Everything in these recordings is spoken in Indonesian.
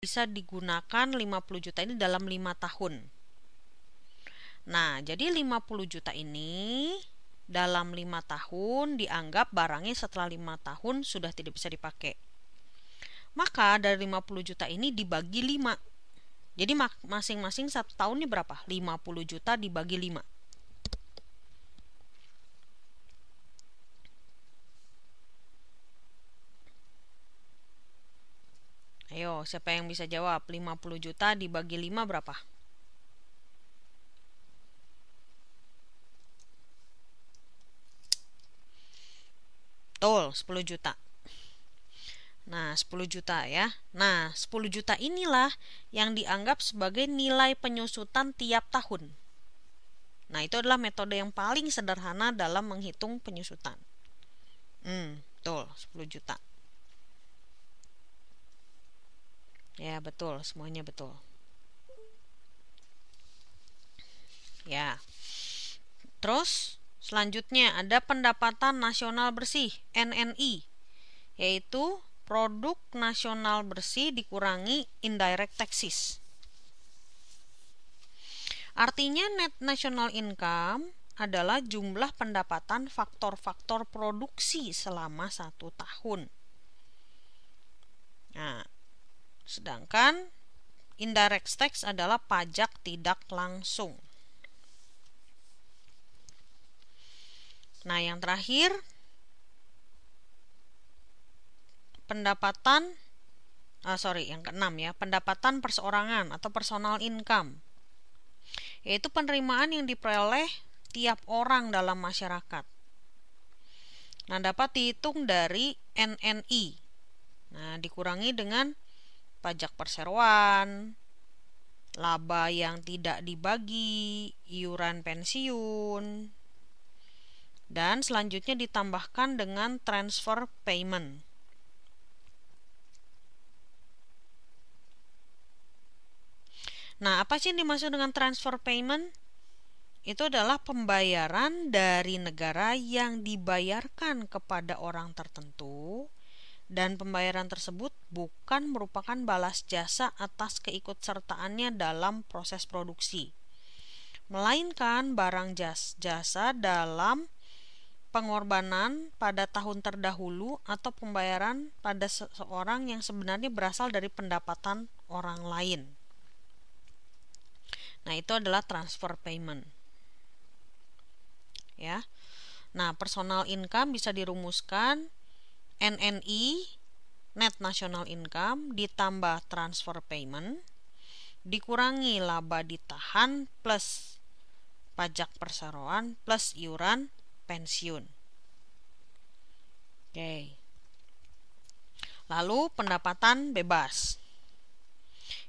bisa digunakan 50 juta ini dalam 5 tahun. Nah, jadi 50 juta ini dalam 5 tahun dianggap barangnya setelah 5 tahun sudah tidak bisa dipakai. Maka dari 50 juta ini dibagi 5. Jadi masing-masing 1 tahun ini berapa? 50 juta dibagi 5. Ayo, siapa yang bisa jawab? 50 juta dibagi 5 berapa? Betul, 10 juta. Nah, 10 juta ya. Nah, 10 juta inilah yang dianggap sebagai nilai penyusutan tiap tahun. Nah, itu adalah metode yang paling sederhana dalam menghitung penyusutan. Betul, 10 juta. Ya, betul, semuanya betul. Ya. Terus, selanjutnya ada pendapatan nasional bersih, NNI, yaitu produk nasional bersih dikurangi indirect taxes. Artinya net national income adalah jumlah pendapatan faktor-faktor produksi selama 1 tahun. Nah, sedangkan indirect tax adalah pajak tidak langsung. Nah, yang terakhir yang keenam ya, pendapatan perseorangan atau personal income, yaitu penerimaan yang diperoleh tiap orang dalam masyarakat. Nah, dapat dihitung dari NNI. Nah, dikurangi dengan pajak perseroan, laba yang tidak dibagi, iuran pensiun, dan selanjutnya ditambahkan dengan transfer payment. Nah, apa sih yang dimaksud dengan transfer payment? Itu adalah pembayaran dari negara yang dibayarkan kepada orang tertentu, dan pembayaran tersebut bukan merupakan balas jasa atas keikutsertaannya dalam proses produksi, melainkan barang jasa dalam pengorbanan pada tahun terdahulu atau pembayaran pada seseorang yang sebenarnya berasal dari pendapatan orang lain. Nah, itu adalah transfer payment. Ya. Nah, personal income bisa dirumuskan NNI, net national income, ditambah transfer payment, dikurangi laba ditahan plus pajak perseroan plus iuran pensiun. Oke. Lalu pendapatan bebas,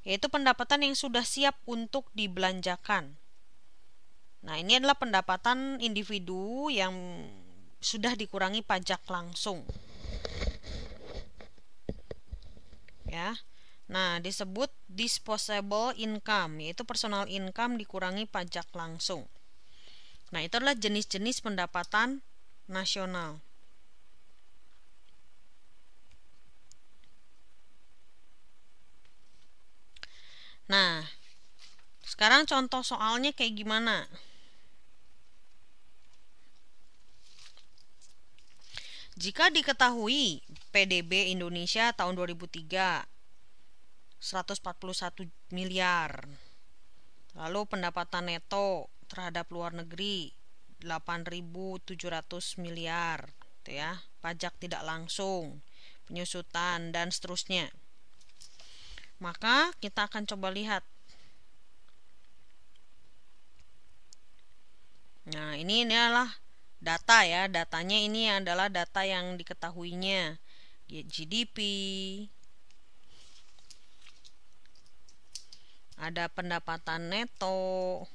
yaitu pendapatan yang sudah siap untuk dibelanjakan. Nah, ini adalah pendapatan individu yang sudah dikurangi pajak langsung. Ya. Nah, disebut disposable income, yaitu personal income dikurangi pajak langsung. Nah, itu adalah jenis-jenis pendapatan nasional. Nah, sekarang contoh soalnya kayak gimana? Jika diketahui PDB Indonesia tahun 2003 141 miliar. Lalu pendapatan neto terhadap luar negeri 8.700 miliar, gitu ya. Pajak tidak langsung, penyusutan dan seterusnya. Maka kita akan coba lihat. Nah, ini adalah data ya. Datanya ini adalah data yang diketahuinya. GDP, ada pendapatan neto,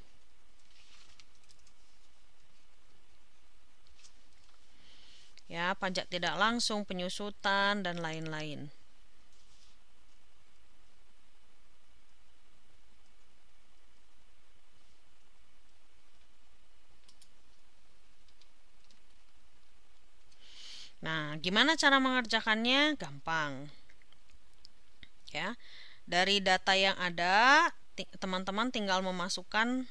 ya, pajak tidak langsung, penyusutan, dan lain-lain. Nah, gimana cara mengerjakannya? Gampang. Ya. Dari data yang ada, teman-teman tinggal memasukkan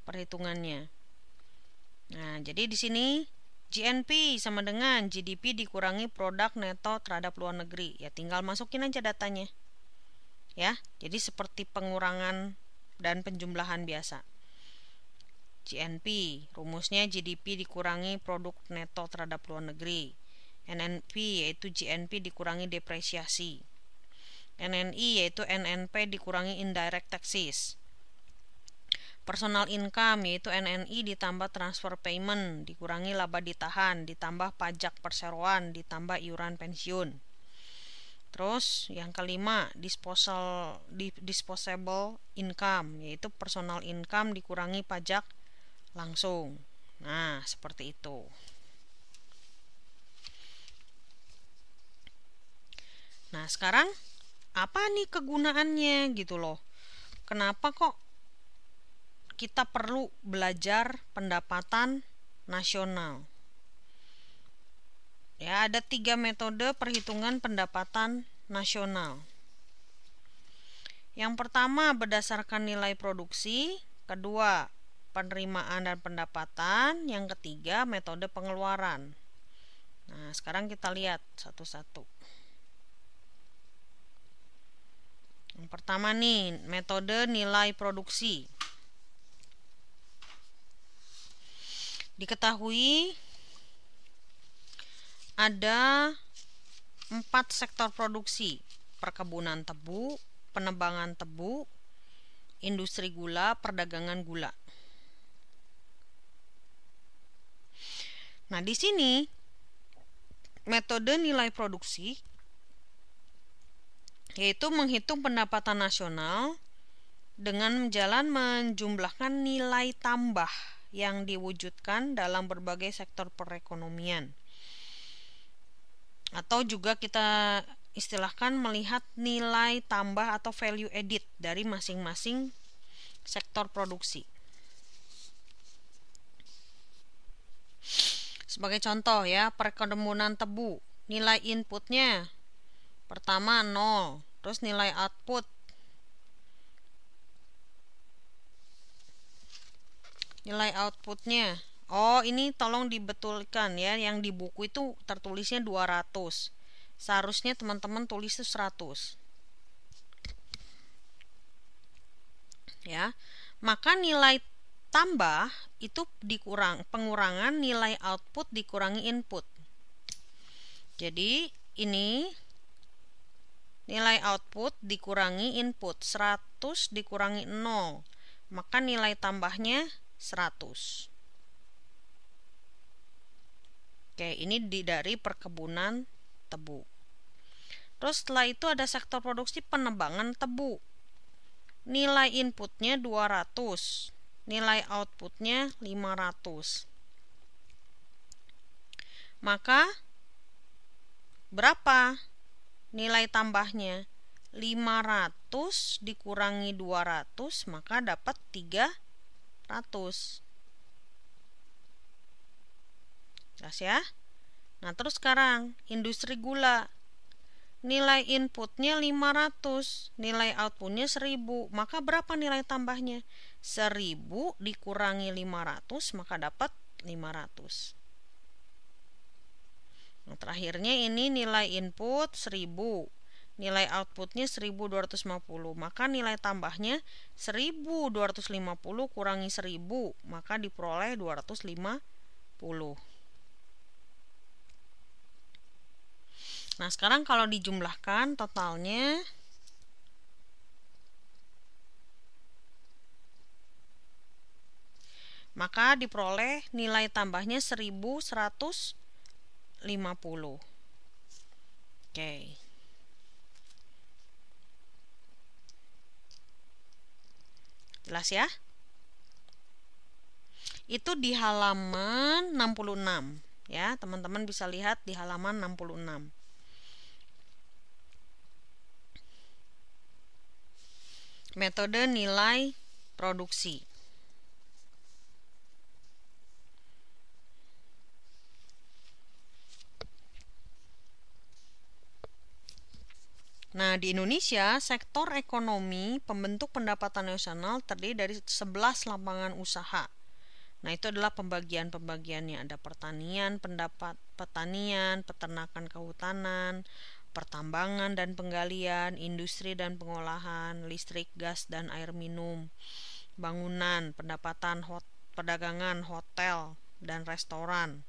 perhitungannya. Nah, jadi di sini GNP sama dengan GDP dikurangi produk neto terhadap luar negeri. Ya, tinggal masukin aja datanya. Ya, jadi seperti pengurangan dan penjumlahan biasa. GNP, rumusnya GDP dikurangi produk neto terhadap luar negeri. NNP yaitu GNP dikurangi depresiasi. NNI yaitu NNP dikurangi indirect taxes. Personal income yaitu NNI ditambah transfer payment dikurangi laba ditahan ditambah pajak perseroan ditambah iuran pensiun. Terus yang kelima disposable income yaitu personal income dikurangi pajak langsung. Nah, seperti itu. Nah, sekarang apa nih kegunaannya gitu loh. Kenapa kok kita perlu belajar pendapatan nasional? Ya, ada 3 metode perhitungan pendapatan nasional. Yang pertama berdasarkan nilai produksi, kedua penerimaan dan pendapatan, yang ketiga metode pengeluaran. Nah, sekarang kita lihat satu-satu. Yang pertama nih, metode nilai produksi. Diketahui ada 4 sektor produksi: perkebunan tebu, penebangan tebu, industri gula, perdagangan gula. Nah, di sini metode nilai produksi yaitu menghitung pendapatan nasional dengan menjumlahkan nilai tambah yang diwujudkan dalam berbagai sektor perekonomian. Atau juga kita istilahkan melihat nilai tambah atau value added dari masing-masing sektor produksi. Sebagai contoh ya, perkebunan tebu, nilai inputnya pertama 0, terus nilai output outputnya, oh ini tolong dibetulkan ya, yang di buku itu tertulisnya 200, seharusnya teman-teman tulis itu 100 ya. Maka nilai tambah itu pengurangan nilai output dikurangi input. Jadi ini nilai output dikurangi input, 100 dikurangi 0, maka nilai tambahnya 100. Oke, ini dari perkebunan tebu. Terus setelah itu ada sektor produksi penebangan tebu. Nilai inputnya 200, nilai outputnya 500. Maka berapa nilai tambahnya? 500 dikurangi 200, maka dapat 300. Jelas ya? Nah, terus sekarang industri gula. Nilai inputnya 500, nilai outputnya 1000, maka berapa nilai tambahnya? 1000 dikurangi 500, maka dapat 500. Nah, terakhirnya ini nilai input 1000, nilai outputnya 1250, maka nilai tambahnya 1250 kurangi 1000, maka diperoleh 250. Nah, sekarang kalau dijumlahkan totalnya maka diperoleh nilai tambahnya 1150. Oke. Jelas ya? Itu di halaman 66 ya, teman-teman bisa lihat di halaman 66. Metode nilai produksi. Nah, di Indonesia, sektor ekonomi pembentuk pendapatan nasional terdiri dari 11 lapangan usaha. Nah, itu adalah pembagian-pembagiannya. Ada pertanian, petanian, peternakan kehutanan, pertambangan dan penggalian, industri dan pengolahan, listrik, gas dan air minum, bangunan, perdagangan, hotel dan restoran,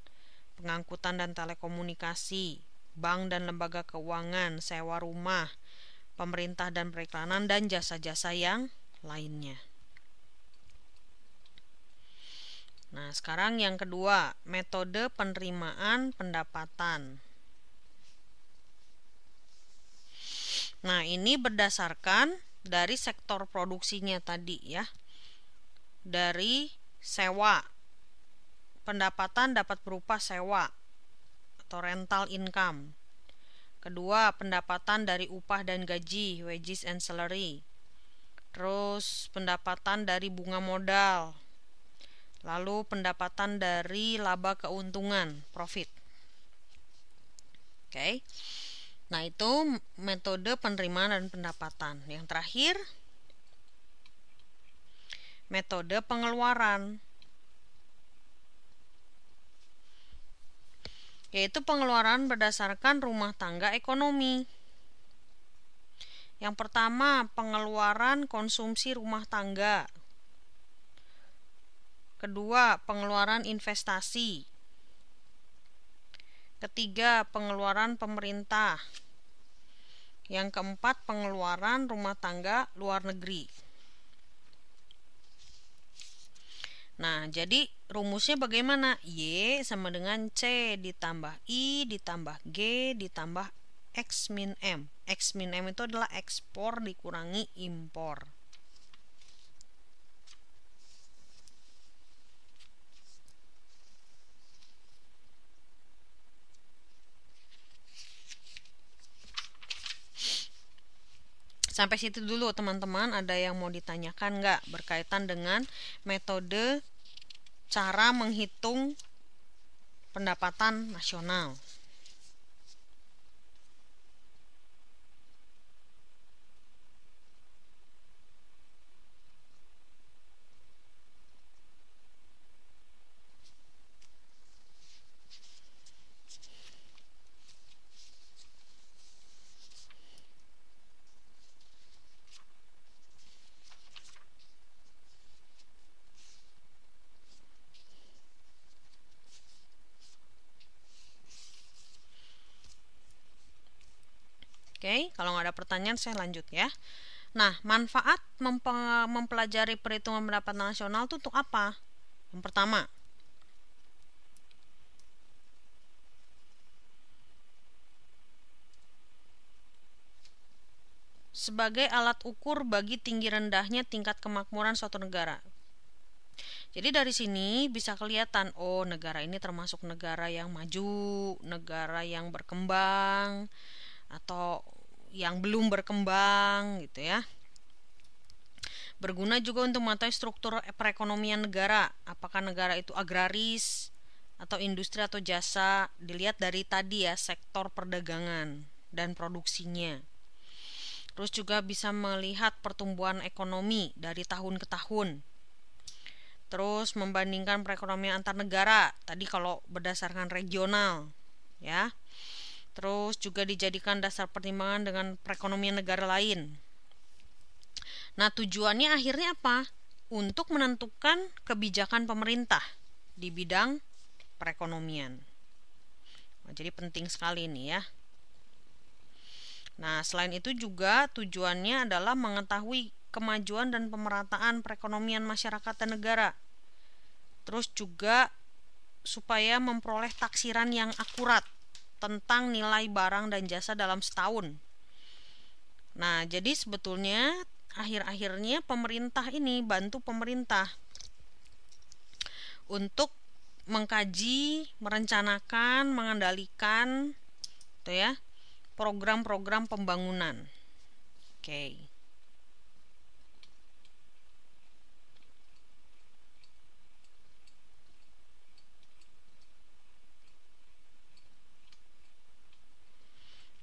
pengangkutan dan telekomunikasi, bank dan lembaga keuangan, sewa rumah, pemerintah dan periklanan, dan jasa-jasa yang lainnya. Nah, sekarang yang kedua, metode penerimaan pendapatan. Nah, ini berdasarkan dari sektor produksinya tadi ya. Dari sewa. Pendapatan dapat berupa sewa atau rental income. Kedua, pendapatan dari upah dan gaji, wages and salary. Terus, pendapatan dari bunga modal. Lalu, pendapatan dari laba keuntungan, profit. Oke. Nah, itu metode penerimaan dan pendapatan. Yang terakhir, metode pengeluaran. Yaitu pengeluaran berdasarkan rumah tangga ekonomi. Yang pertama, pengeluaran konsumsi rumah tangga. Kedua, pengeluaran investasi. Ketiga, pengeluaran pemerintah. Yang keempat, pengeluaran rumah tangga luar negeri. Nah, jadi rumusnya bagaimana? Y sama dengan C ditambah I ditambah G ditambah X min M. X min M itu adalah ekspor dikurangi impor. Sampai situ dulu teman-teman, ada yang mau ditanyakan nggak berkaitan dengan metode cara menghitung pendapatan nasional? Oke, kalau nggak ada pertanyaan saya lanjut ya. Nah, manfaat mempelajari perhitungan pendapatan nasional itu untuk apa? Yang pertama, sebagai alat ukur bagi tinggi rendahnya tingkat kemakmuran suatu negara. Jadi dari sini bisa kelihatan, oh negara ini termasuk negara yang maju, negara yang berkembang, atau yang belum berkembang gitu ya. Berguna juga untuk mengetahui struktur perekonomian negara. Apakah negara itu agraris atau industri atau jasa? Dilihat dari tadi ya, sektor perdagangan dan produksinya. Terus juga bisa melihat pertumbuhan ekonomi dari tahun ke tahun. Terus membandingkan perekonomian antar negara. Tadi kalau berdasarkan regional ya. Terus juga dijadikan dasar pertimbangan dengan perekonomian negara lain. Nah, tujuannya akhirnya apa? Untuk menentukan kebijakan pemerintah di bidang perekonomian. Nah, jadi penting sekali ini ya. Nah, selain itu juga tujuannya adalah mengetahui kemajuan dan pemerataan perekonomian masyarakat dan negara. Terus juga supaya memperoleh taksiran yang akurat tentang nilai barang dan jasa dalam setahun. Nah, jadi sebetulnya akhir-akhirnya pemerintah ini bantu pemerintah untuk mengkaji, merencanakan, mengendalikan gitu ya, program-program pembangunan. Oke.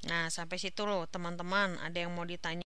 Nah, sampai situ loh teman-teman, ada yang mau ditanya?